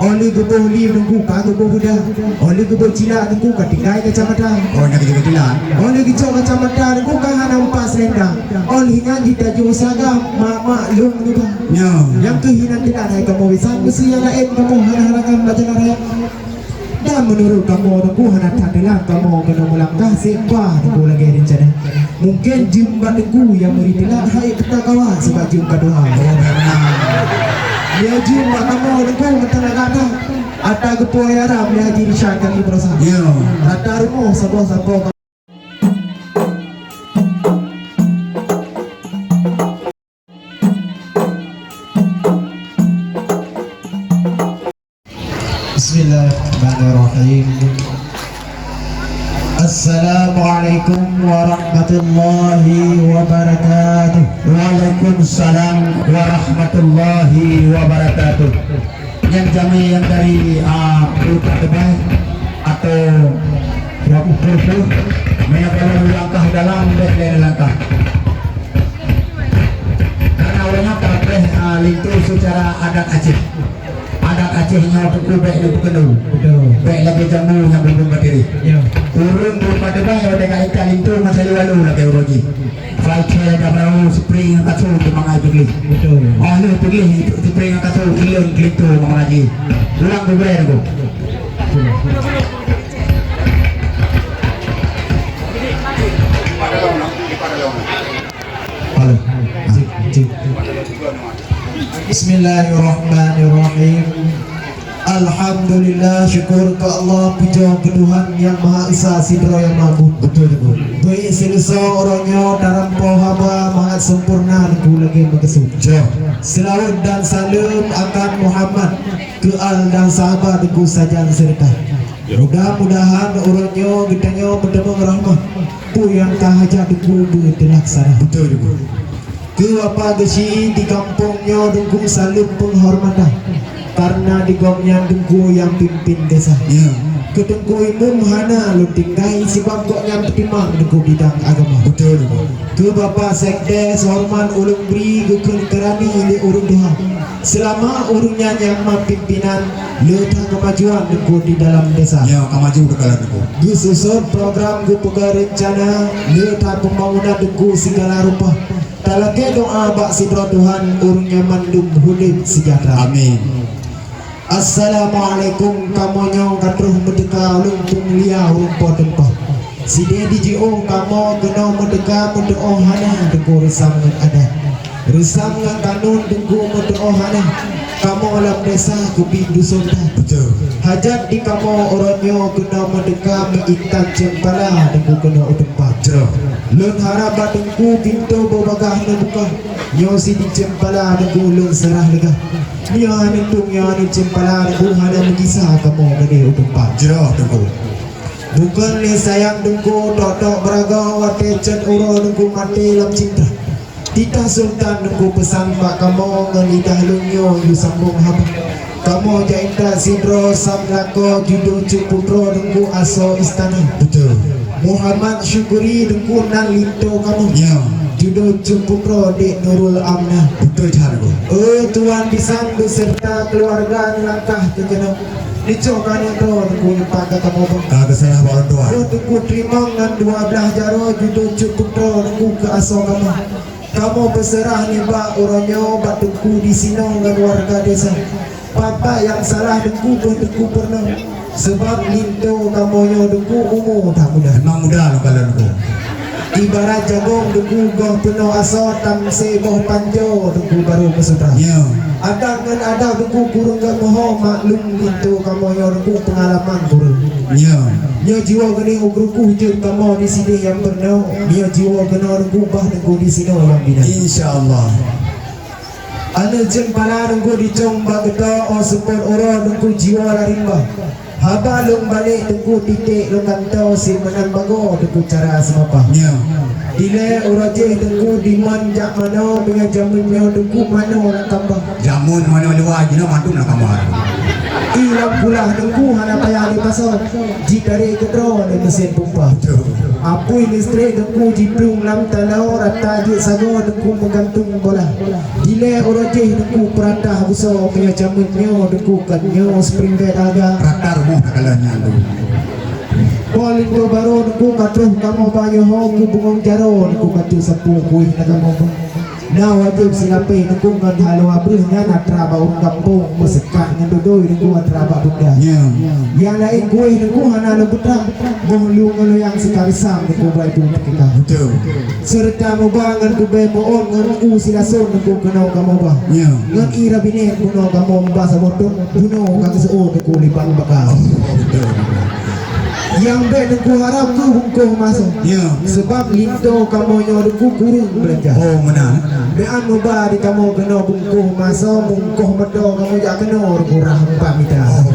Oleh gebuh li nunggu ka gebuh budak. Oleh gebuh cila nunggu ka tinggai kacamata. Oh nak kerja betul lah. Oleh gicau kacamata nunggu ka hanampas rendang. Oleh ngaji taju sagam mak lung nunggu. Ya. Yang kehinan tidak naik kamu bisa mesti yang lain kamu harakan baca narayam. Dan menurut kamu nunggu hanat adalah kamu kena melangkah sembah nunggu lagi rencana. Mungkin jumpa nunggu yang meritilah hai kita kawan sebab jumpa doa. Oh benar. Dia jumpa kamu nunggu mentang kata. Ata gepo ya dia jadi syaitan di proses. Ya. Ata rumah sabo. Bismillahirrahmanirrahim. Assalamualaikum warahmatullahi wabarakatuh. Waalaikumsalam warahmatullahi wabarakatuh. Yang jami yang dari Putra Tebal atau Wabuh Puruh menyebabkan langkah dalam dan langkah. Karena orangnya kabeh lintu secara adat Aceh. Adat Acehnya untuk baik dan pekenuh. Baik lagi jamu yang belum berdiri. Turun Putra Tebal yang ada ikan lintu masa lalu lagi uroji. Flight dah baru spring yang kasut di mga ibigli. Oh lu ibigli spring yang kasut ilon gitu mga haji. Ulang beber ko. Halo. Bismillahirrahmanirrahim. Alhamdulillah, syukur ke Allah, puja ke Tuhan yang Maha Esa, Sidro yang Mabut. Betul. Baik selesa orangnya dalam pohaba mahat sempurna aku lagi makasih. Selawat dan salam akan Muhammad ke al dan sahabat aku saja serta. Mudah-mudahan orangnya kitanya bertemu rahmat. Pu yang tahajat aku terlaksana. Betul. Ke apa gesi di kampungnya dukung salam penghormatan. Karena di gomnya dengku yang pimpin desa. Kedengku imum hana lu tinggai si bangkok yang pertimang dengku bidang agama. Betul. Ke Bapak Sekdes Horman Ulung Beri ke kerani di urung doha. Selama urungnya yang pimpinan letak kemajuan dengku di dalam desa. Ya, kamaju dekalan aku. Disusun program ke pegang rencana letak pembangunan dengku segala rupa. Talake doa bak sidro Tuhan urungnya mandum hulim sejahtera. Amin. Assalamualaikum kamonyo katruh medeka lumpung lia rumpo tempat. Si dedi jiong kamo kena medeka medeo hana dengku resangan ada. Resangan kanun dengku medeo hana. Kamo alam desa kupi dusun dah. Betul. Hajat di kamo oronyo kena medeka meitan cempala dengku kena tempat. Lun harap dengku pintu bobagah na buka. Nyo si di cempala dengku lun serah lega. Nyo hanentung nyo hanu cempala dengku hana mengisah kamo gede tempat. Dengku. Bukan ni sayang dengku tok beraga wate cen uro dengku mati lam cinta. Tita Sultan dengku pesan pak kamo ngelidah lunyo yu sambung haba. Kamo jainta sidro samlako judo cuputro dengku aso istana. Betul. Muhammad syukuri dengku nan linto kamu. Ya. Judo cuputro dek Nurul Amna. Betul cara. Tuan pisang beserta keluarga langkah ke kena. Dicokan yang roh dengku nyempak ke kamu bang. Kagak salah orang tua. Dengku terima dengan 12 jaro judo cuputro dengku ke aso kamu. Kamu berserah ni bak orangnya bak dengku di sini dengan warga desa. Papa yang salah dengku dengku pernah. Sebab lintu kamonyo dengku umur tak mudah. Memang mudah kalau dengku. Ibarat jagung dengku goh penuh aso tam seboh panjo dengku baru kesutra. Ya. Ada dengan ada dengku kurung gak moho maklum lintu kamonyo dengku pengalaman kurung. Ya. Nyo jiwa geni ugruku hujur kamo di sini yang pernah. Nyo jiwa gena dengku bah dengku di sini yang bina. InsyaAllah. Ane jempala dengku dicong bageta o sepon oro dengku jiwa larimba. Haba lung balik dengku titik lung kantau si menan bago dengku cara semapa. Ya. Dile uraje dengku diman jak mano dengan jamun nyo dengku mano nak tambah. Jamun mana luar je nak mantum nak kamar. silang pulang dengku hana payah di pasal jika dari kedro di mesin pompa apui listrik dengku jiplung lam talau rata je sago dengku menggantung bola gile orojeh dengku peratah besar punya jamunnya dengku kanyo spring bed aga rata rumah kalanya tu Polin ko baru dengku katruh kamu bayo ho ku bungong jaro dengku katu sepung kuih na kamu na wajib sinapi dengku ngan halo abrihnya na traba urang kampung mesekak ngan dodoi dengku traba bunda yang lain kuih dengku hana lebutang mohlu ngalo yang sekarisam dengku baik pun kita betul serta mubangan ku be moon ngan u silason dengku kenau kamu bah ngan ira bine kuno kamu bahasa bodoh kuno kang seo dengku libang bakal yang ben ku harap ku hungkuh masuk sebab lindo kamu nyodoku kurung belanja oh menang be anu ba di kamu kena bungkuh masuk bungkuh medo kamu jak kena kurang pamita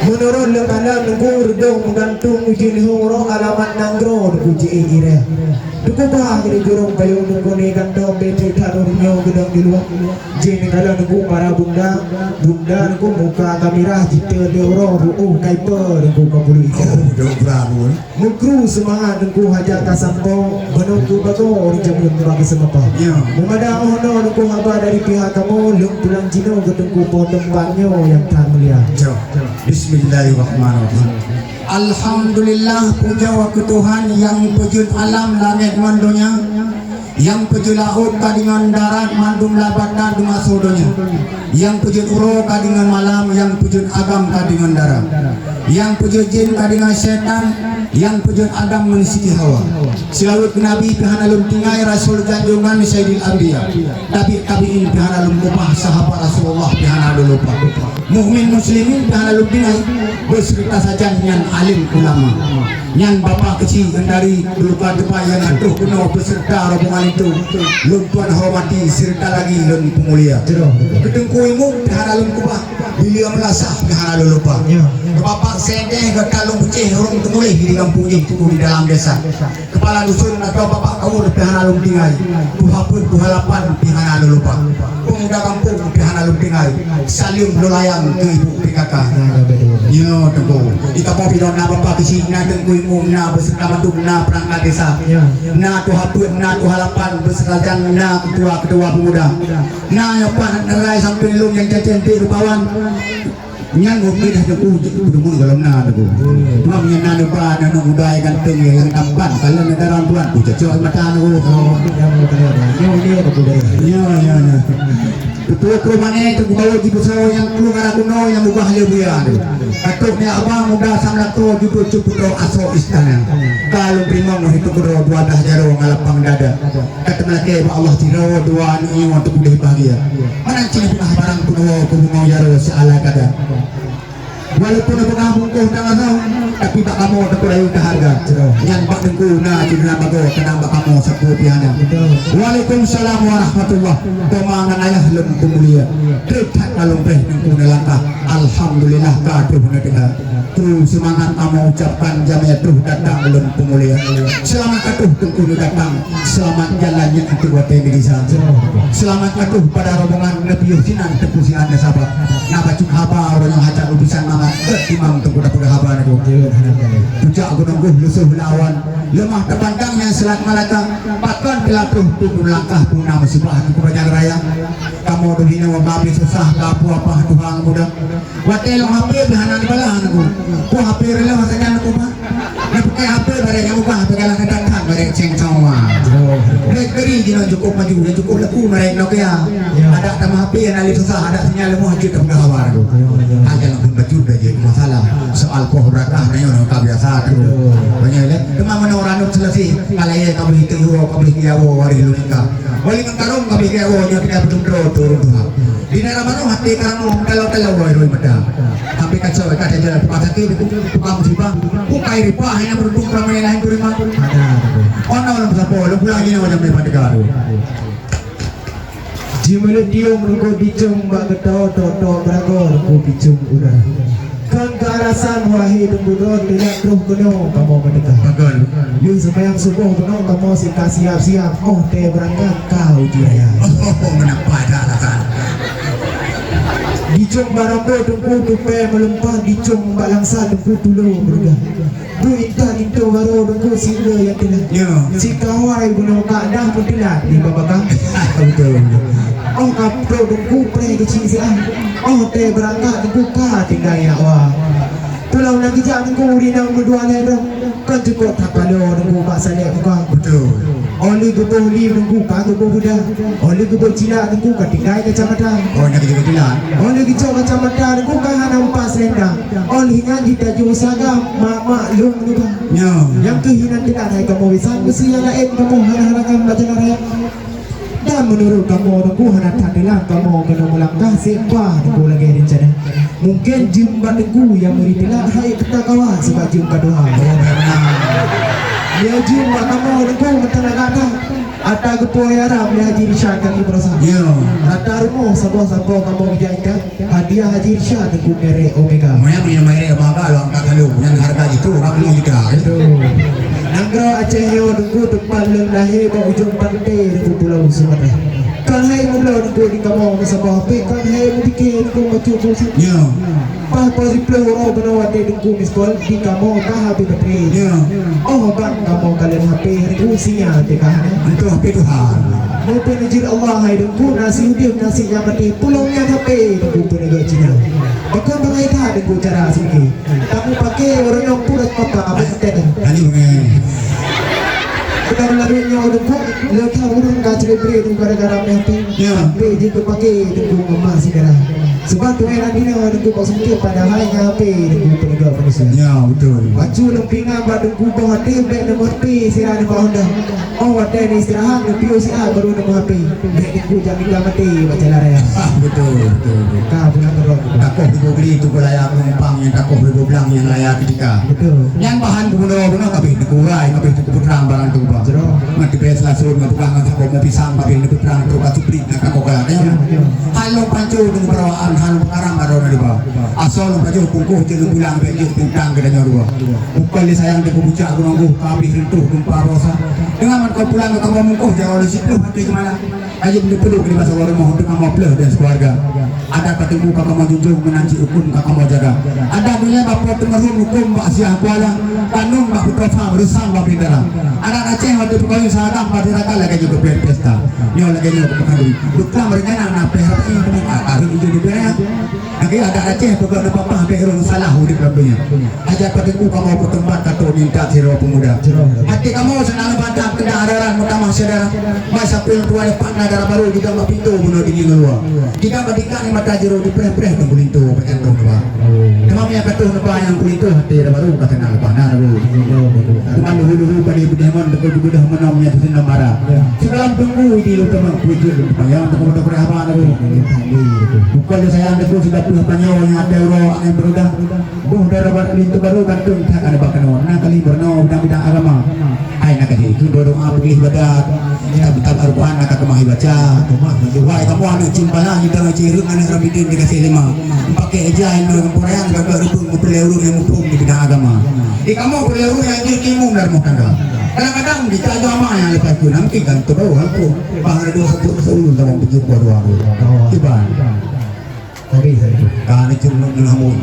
menurut lekalan nunggu redong menggantung uji lihoro alamat nanggro nunggu ji ire duku bah kini jurung kayu nunggu ni gantong bete tanur nyo gedang di luar jini kalau nunggu para bunda nunggu muka kamera jita deuro ruuh kaiper nunggu kabulu ikan nunggu semangat nunggu hajat kasampong menunggu bago jamun bagi semapa memada ono nunggu haba dari pihak kamu lung pulang jino gedungku potong banyo yang tak mulia Bismillahirrahmanirrahim. Alhamdulillah puja wa Tuhan yang pejun alam langit mandonya, yang pejun laut kadingan darat mandum labatan dunga sodonya, yang pejun uro kadingan malam, yang pejun agam kadingan darat, yang pejun jin kadingan setan, yang pejun Adam menisiki Hawa. Silawut Nabi pihanalum tingai Rasul janjungan Sayyidil Anbiya. Tabi'in pihanalum kupah sahabat Rasulullah pihanalum lupa. Mukmin muslimin pihanalum tingai berserta saja nyan alim ulama. Nyan bapa kecil dari lupa depan yang atuh kuno beserta rombongan itu. Lun tuan hormati serta lagi lun pemulia. Ketengku ilmu pihanalum kupah. Beliau melasah pihanalum lupa. Bapak sedeh ke kalung pecih orang temulih di kampung itu di dalam desa. Kepala dusun atau bapak kau pihan alum tinggal. Tuhapun tuhalapan pihan alum lupa. Pemuda kampung pihan alum tinggal. Salim lolayang ke ibu PKK. Yo tengku. Di kampung pidon na bapak kecil na tengku ibu na beserta mantu na perangkat desa. Na tuhapun na tuhalapan beserta jang na ketua pemuda. Na yopan nerai sampai lung yang cantik rupawan. Yang mungkin dah cukup berumur dalam nada tu. Tuan yang nada pada nada budaya ganteng yang tampan. Kalau negara tuan tu cocok mata tu. Ya. Ketua kerumane tu bawa di besar yang keluar kuno yang ubah lebihan. Atuk ni abang muda samla tu juga cukup asal istana. Kalau primang itu kedua dua dah jaro ngalapang dada. Kata melaki Allah tiro dua ni untuk boleh bahagia. Mana cina pernah barang kuno kubungau jaro seala kada. Walaupun aku kampung kau tak tahu, tapi tak kamu tak perlu harga. Yang bak dengku na cina bago kenang bak kamu sapu piana. Waalaikumsalam warahmatullah. Pemangan ayah lem pemulia. Terkat kalau peh dengku nelangkah. Alhamdulillah kadu negara. Terus semangat kamu ucapkan jamiah tuh datang lem pemulia. Selamat katuh dengku datang. Selamat jalannya itu buat Indonesia. Selamat katuh pada rombongan Nabi Yusinan tepusi anda sahabat. Napa cuk haba orang yang hajat utusan mama. Imam tu kuda-kuda haban aku. Pucak aku nunggu lusuh lawan. Lemah terpandang yang selat malaka. Pakkan pelatuh turun langkah punah musibah aku banyak raya. Kamu tu hina wababi susah kapu apa Tuhan muda. Watel HP bihanan balahan aku. Ku HP rela masakan aku pak. Nak pakai HP barang yang ubah pegalang kedatang barang cengcawa. Negeri jangan cukup maju dan cukup laku mereka Nokia. Ada tambah HP yang alih susah ada sinyal lemah kita mudah habar aku. Hanya langsung baju jadi masalah soal kohrakah nanya orang kebiasa tu banyak le cuma menorang selesai kalau ia kami itu kami kiawo wari lunika wali mentarung kami kiawo nya kita betul turun Tuhan di daerah mana hati kamu kalau wari meda tapi kacau kata jalan pasar itu tukang musibah bukai ripa hanya beruntung ramai lain terima ada orang berapa lu pulang ini macam mana pada Jimala dia menunggu bicung bak ketau toto beragor ku bicung udah. Kan karasan wahai dengudon tidak terus keno kamu mendekat. Bagus. Yung sembahyang subuh keno kamu sika siap-siap. Oh teh berangkat kau jaya. Oh menapa dah lah kan. Dicong barambo tungku tupe melempah dicong balangsa tungku tulu berga. Bu inta itu baru tungku singa yang kena. Si kawai guna kadah petilat di babakang. Betul. Oh kapro tungku pre kecil si ah. Oh te berangkat tungku ka tinggal ya wah. Pulau lagi jangan tungku di nama dua lero. Kan cukup tak kalau tungku pak saleh bukan. Betul. Oleh gubo li tungku ka gubo budak. Oleh gubo Cina tungku ka tinggal kecamatan. Oh nak kita bilang. Oleh kicau kacamata aku kan hana umpas rendang. Olehnya kita jauh sagam mak lung lupa. Yang kehinan tidak naik kamu bisa mesti yang lain kamu hana-hanakan baca naraya. Dan menurut kamu aku hana tandalan kamu kena melangkah sembah aku lagi rencana. Mungkin jumpa aku yang meritilah hai kita kawan sebab jumpa doa. Dia jumpa kamu aku mentang-mentang Ata kepoya ram dia Haji Irsyad kami berusaha. Ata rumah sabah-sabah kamu dijadikan hadiah Haji Irsyad dengan merek Omega. Mana punya merek Omega lo angkat kalau yang harga itu kamu juga. Nanggro Aceh yo nunggu depan leng lahir ke ujung pantai di Pulau Sumatera. Kan hai mula nunggu di kamu sabah pe kan hai mungkin nunggu macam tu. Papa si peluru benawan di nunggu miskol di kamu kah habis betul. Oh bang kamu kalian HP nunggu sinya dekah. Itu HP Tuhan. Mau penajir Allah hai nunggu nasi udah nasi yang mati pulangnya HP nunggu penegak Cina. Bahkan bangai dah nunggu cara sini. Kamu pakai orang yang pura papa apa tadi? Ani mengen. Kita lalunya nunggu letak urung kacau beri nunggu gara-gara mati. HP jika pakai nunggu emas segera. Sebab tu era ni nunggu kau sendiri pada hari HP nunggu penegak manusia. Betul. Baju lempingan pada nunggu bawa tim baik nombor HP sirah nombor Honda. Oh ada ni istirahat lebih usia baru nombor HP. Baik nunggu jamin mati baca laraya. Betul. Kau pulang terus. Takoh di beli itu layak penumpang yang takoh di belang yang layak ketika. Betul. Yang bahan benar kabeh dikurai kabeh terang barang tu ba. Mati bes lasun ngabukan takoh mau pisang kabeh ni terang tu ka supri ka kokala. Halo pancu dengan perawaan halo pengarang baru di ba. Asal pancu kungkuh jeung bulang be jeung tentang kedanya dua. Bukan li sayang de bucak gunung kabeh rentuh gempa rosa. Dengan kau pulang ke kamu mungkuh jangan di situ hati ke mana. Aja perlu di masa orang mohon dengan maplah dan keluarga. Ada ketemu kakak mau junjung menanci hukum kakak mau jaga. Ada bila bapak tengarun hukum bak siah kuala kanun bak putra bersam bak pindara. Ada Aceh waktu berkawin sahabat pada rata lagi juga pesta. Nyo lagi nyo kekandui. Bukan berencana nak pehar ini dengan hari itu di berat. Lagi ada Aceh juga ada papa pehar salah di belakangnya. Aja ketemu kamu ke tempat kata minta siro pemuda. Hati kamu senang baca kendaraan utama saudara. Masa tua pak negara baru kita mak pintu bunuh diri keluar. Kita berikan mata jero di preh-preh ke kulintu pakai keluar. Kemam yang kata apa yang kulintu hati baru kata nak panah baru. Teman dulu pada ibu dewan betul dah menamnya di sana marah. Sebelum tunggu di lu teman kuijil yang untuk berapa baru. Bukan saya anda tu sudah puluh panjang yang ada orang yang berudah. Buh darat kulintu baru kantung tak ada bakano. Nak kali berno bidang agama. Ai nak kali itu berdoa pilih badat. Ya betul Al-Quran nak kemah baca. Wah kamu anu cimpalah kita ngacirung anu Ramadan dikasih lima. Pakai aja anu Quran gagak rupung peluru yang hukum di bidang agama. Kamu peluru yang ilmu dari tangga. Kadang-kadang kita agama yang lepas tu nanti kan tu baru aku. Bahar 21 tahun tujuh baru. Tiba. Tapi itu. Kan itu ngelamun.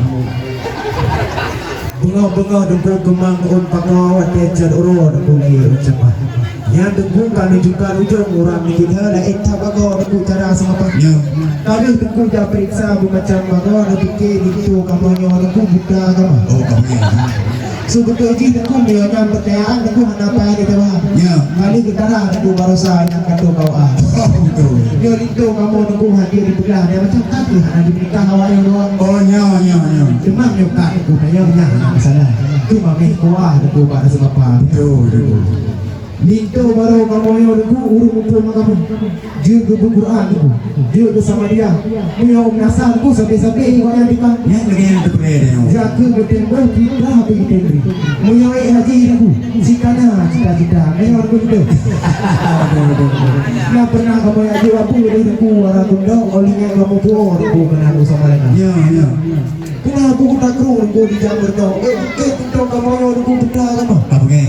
Bunga-bunga dengku gemang on pangawat teacher uro dengku lagi ucapan. Yang dengku kan juga ujung orang kita lah eta bago dengku cara sama. Kali dengku dah periksa macam bago nak fikir itu kamu nyawa dengku buta agama. Oh kamu. Sebetulnya dengku dia yang pertanyaan dengku apa yang kita bahas. Kali kita lah dengku barusan yang kata kau ah. Betul. Dia itu kamu dengku hadir di belah dia macam kaki hanya di nikah awalnya doang. Oh nya. Demam nyokak dengku tanya masalah. Tu mami kuah dengku pada sebab apa. Betul. Lintu baru kamu yang dengku urung umpul kamu. Dia ke Quran dengku. Dia ke sama dia. Punya nasal dengku sampai-sampai yang dikah. Yang lagi yang terpilih dia. Jaga bertembak kita habis ditembri. Punya haji dengku. Sikana cita-cita. Memang dengku itu. Nak pernah kamu yang jawab pun dengku warna kundang. Olehnya kamu pun dengku kena aku sama lagi. Ya. Kenapa aku tak keruh dengku di jamur kau. Tuntut kamu yang dengku betul kamu. Apa ke?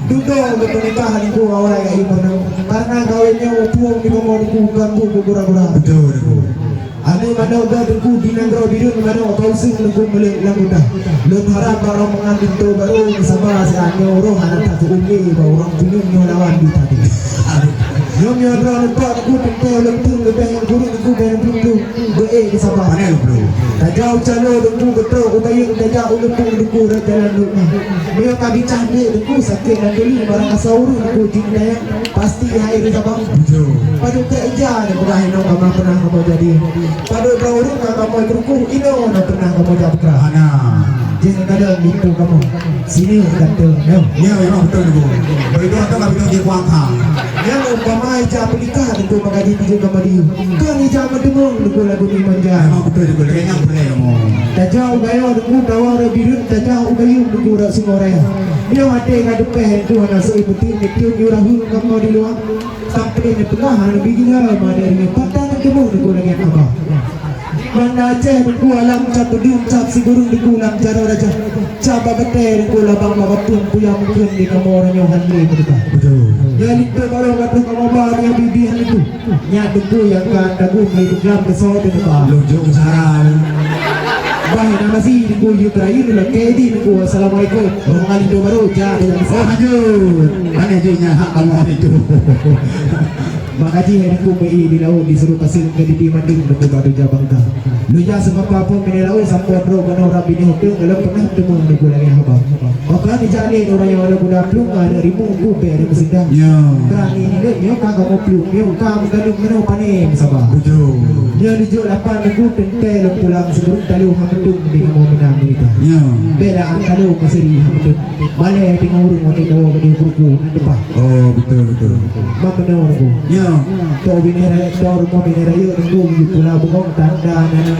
Tuntut untuk pernikahan dengku awal yang ibu. Karena kawinnya puang di kamu dengku bukan buku kura-kura. Betul. Ada mana gaduh ku dinangro bidun mana kau sing lagu melek lagu dah. Lun harap baru mengambil tu baru sama seanya orang anak tak umbi baru orang punya lawan di tadi. Nyom yang orang nampak aku tentang lentung lebih yang guru aku dan belum di Sabah. Mana bro? Tak jauh calon aku betul ubayang tak jauh lentung aku jalan lupa. Mereka kami cantik aku sakit dan beli barang asauru aku cinta pasti air di Sabah. Pada kerja ni berakhir nak kamu pernah kamu jadi. Pada berurung kamu kerukuh ini nak pernah kamu jadi kerah. Mana? Jangan kadang itu kamu sini kata. Ya memang betul bro. Begitu atau kami tu dia kuang kang. Yang umpama ija pelikah itu maka dipijak kamu dia. Kan ija mendengung itu lagu ni manja. Memang betul juga. Kenyang boleh kamu. Tak jauh gaya aku tawar birun tak jauh gaya aku rak singoraya. Dia mati ngadu peh itu anak soi putih itu nyurahu kamu di luar. Sampai ni pengahan bigila mana ni patah ketemu aku lagi apa. Mana Aceh aku alam cap pedung cap si burung di kulang cara raja. Cap beter aku labang mabapun puyang mungkin di kamu orang yang handli mereka. Betul. Yang itu baru kata kamu bawa yang bibihan itu. Nyak aku yang kan dagu itu gram kesot itu bah. Lujuk usaha. Baik nama si di kuyu terakhir lah kedi aku assalamualaikum. Orang kali itu baru jadi yang Oh hajur. Mana junya hak kamu itu. Makaji hari ku PI di laut disuruh pasir ke di Mandung dekat Batu Jabangka. Lu ya sebab apa mene laut sampai bro kana rabi ni hotel kalau pernah temu dekat lagi haba. Maka ni jali orang yang ada budak plung ada ribu ku pe ada mesidang. Ya. Berani ni dia nyo ka kamu plung nyo ka menggalung meno panen sabah. Betul. Dia dijuk lapan aku tentel pulang sebelum talu hamdung di kamu menang kita. Ya. Bela angkalo keseri hamdung. Malai di ngurung waktu tahu ke dia buku depan. Oh betul betul. Mampu aku. Ya. Kau binera, kau rumah binera yuk tunggu di pulau bengong tanda nanang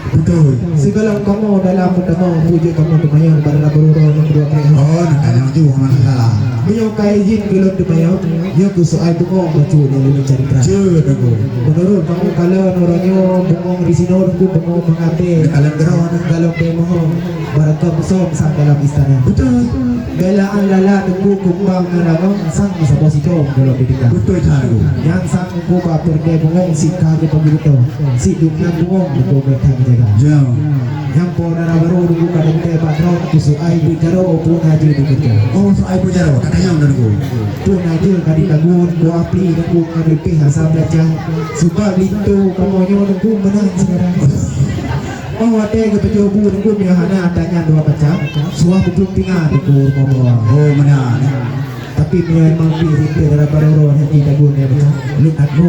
Betul. segala kamu dalam pertama puji kamu tumayan pada laburu yang kedua kali. Oh nak kena juga mana salah. Menyokai izin gelap tumayan, dia kusuai bengong bacu dia lu mencari kerja. Jauh aku. Menurut kamu kalau orangnya bengong di sini orangku bengong mengambil Kalau gerak dalam pemohon barakah besar sang dalam istana. betul. Belaan lala tunggu kumbang nerano sang masa posito dalam didikan. Betul cara aku. Yang sang ku bapur dia bengong si kaje pagito si dumna bengong itu bertang jaga Jauh. yang pona baru dulu kadang teh patron kusu ai bicaro pun haji dikerja Oh so ai pujar aku katanya udah aku. pun haji kadi tagun ku api aku ngadepi hasa baca sebab itu kamu nyo aku menang sekarang. Oh ada ke pejobu aku miahana tanya dua baca suah belum tinggal aku mau Oh mana? tapi memang itu adalah baru yang kita guna betul. Lu aku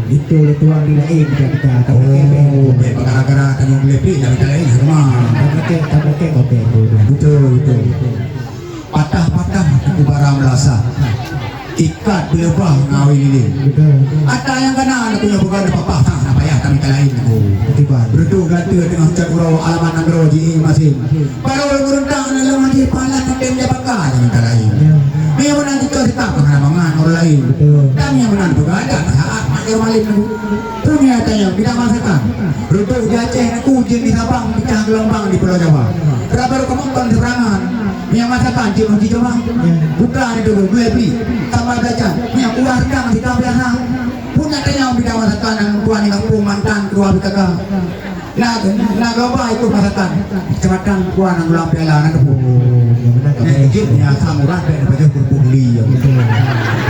itu tuang di lain kita Oh baik gara-gara kamu beli dari lain rumah. kamu ke Betul betul. Patah-patah aku barang melasa. Ikat belebah ngawi ini. betul Ada yang kena anak punya bukan apa-apa tak payah kami lain aku. betul Berdua ganti dengan cakuro alamat negro ji masing. Baru berundang dalam di pala tapi dia bakal dengan lain. Dia menang kita tetap pengamangan orang lain. betul Kami yang menang juga ada saat makir malim aku. Punya tanya tidak masakan. Berdua di Aceh aku ujian di Sabang pecah gelombang di Pulau Jawa. Baru kemungkinan serangan. Yang masakan cik Haji Jomang. Bukan itu gue beli. Tambah belajar. Yang keluarga masih tak biasa. Punya tanya tidak masakan yang tuan yang kampung mantan keluar kakak. Naga apa itu masakan? Kecamatan tuan yang ulang piala anak kepu. Punya samurai dan baca berbuli.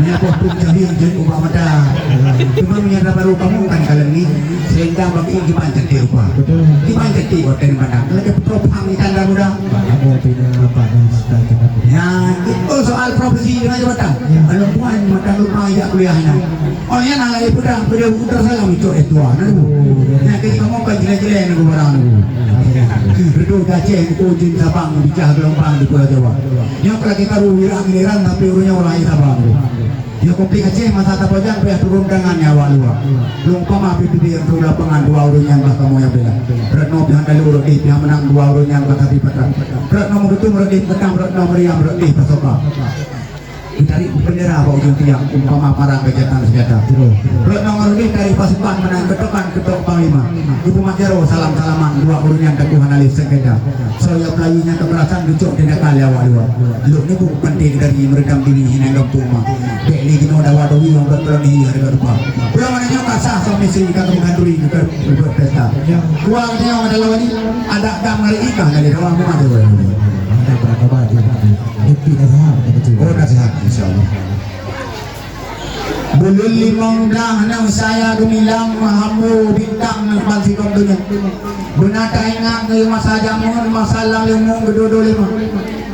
Punya pohon jahil jadi ubah mata. Cuma menyadar baru kamu kan kalian ini sehingga bagi gimana jadi ubah. Gimana jadi hotel mana? Lagi propang di tanda muda. kamu punya apa Ya, itu soal profesi dengan jabatan. Kalau tuan mata lupa ya kuliahnya. Oh ya nak lagi pedang salam itu tuan. Ya kita kamu kan jelek-jelek dengan barang. Berdua Aceh itu jin Sabang bicara gelombang di Pulau Jawa. Yang kalau kita wirang tapi urunya orang Sabang. Ya komplikasi masa tapojang payah turun dengan nyawa luar. Lumpama PPD yang turun lapangan dua urun yang bakal mau yang bela. Retno pihak kali urut di pihak menang dua urun yang bakal dipatah. Retno betul meredih petang retno meriam meredih pasoka. ditarik bendera bawa ujung tiang umpama parang kegiatan senjata. Blok nomor ini dari pasukan menang ketok panglima. Ibu Makero salam-salaman dua urunya teguhan alif sekeda. Saya pelayunya kekerasan duduk di nakal awal dua. Lu ni bukan penting dari meredam diri hina kampung mah. Dek ni kena dawa dowi yang berpelan di hari kedua. Pulang mana nyok kasah suami istri kata menghantui ke berpesta. Kuangnya yang ada lawan ini ada gambar ikan dari dalam rumah tu. Ada berapa banyak happy nasihat betul. Oh nasihat insyaallah. Bulul limang dah nang saya gemilang hamu bintang nang pansi kondunya. Benata ingat ke masa jamun masalah lemong gedodo lima.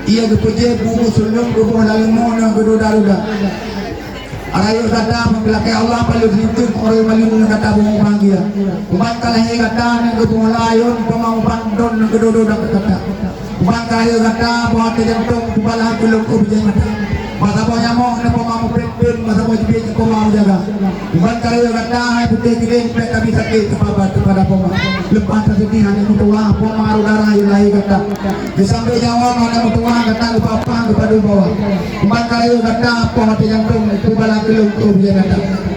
Ia gepuje bubu sulung bubu lemong nang gedoda-doda. Arayo kata membelakai Allah paling hidup orang maling kata bung panggil. Umat kalah kata nang gedodo layun pemau pandon nang gedodo kata. Umat kalah kata buat jantung kepala belum kubjeng. Masa punya mau nak mau pin masa mau jadi kau mau jaga. Bukan kalau kata hai putih kilin mereka bisa sakit kepada poma. Lepas terjadi hanya mutua poma udara yang lain kata. Disambil jawab mana mutua kata lupa apa kepada bawah. Bukan kalau kata apa mati jantung itu bala kelung tu dia kata.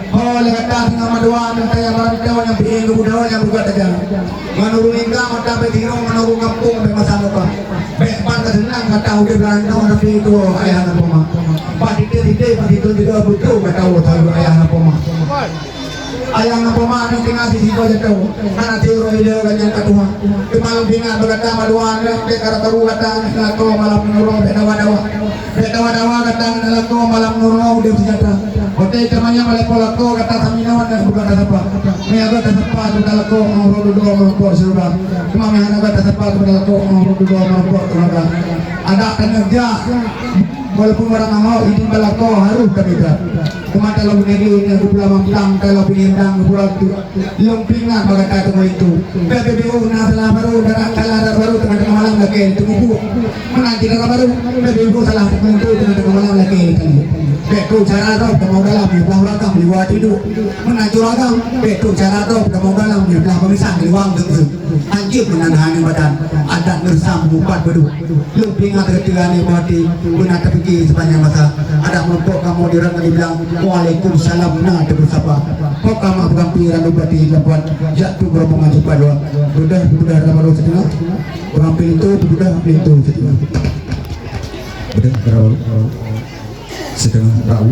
Oh le kata dengan madua dan saya baru tahu yang bikin kebudawan yang buat aja. Menurut ingkang mata betirong menurut kampung di masa muka. Bepan kesenang kata udah berantau tapi itu ayah nak poma. Pak titik itu juga betul kata tahu ayah nak poma. Ayah nak poma yang tinggal di situ aja tahu. Mana tiru ide kan yang kedua. Kemalu bingat berkata maduan dek kata tahu kata nak malam nurung dawa-dawa. Dawa-dawa kata nak malam nurung dia senjata. Hotel temannya malah pola ko kata saminawan dan bukan kata apa. Mereka kata apa tu kalau ko orang dua merokok sudah. Cuma mereka kata apa tu kalau ko orang dua merokok sudah. Ada kerja walaupun orang mau ini balako harus kerja. Cuma kalau negeri ini pulau Mampang kalau pindah pulau itu lumpingan berkata itu. PBBU nasalah baru darah kalah baru teman-teman malam lagi tunggu. Menanti darah baru PBBU salah itu teman-teman malam lagi. Betul cara tu kamu dalam di belakang rakam di luar tidur. Menanti rakam betul cara tu kamu dalam di belakang pemisah di luar tentu. Anjir menandahan badan adat bersam bukan berdua. Lumpingan ketika ni mati guna terfikir sepanjang masa. Ada kelompok kamu dirang dibilang Waalaikumsalam nah terus apa? Kau kamu pengampiran ubati lakukan jatuh beromongan cepat dua. Sudah baru setengah. Pengambil itu setengah. Sudah berapa? Setengah tahu.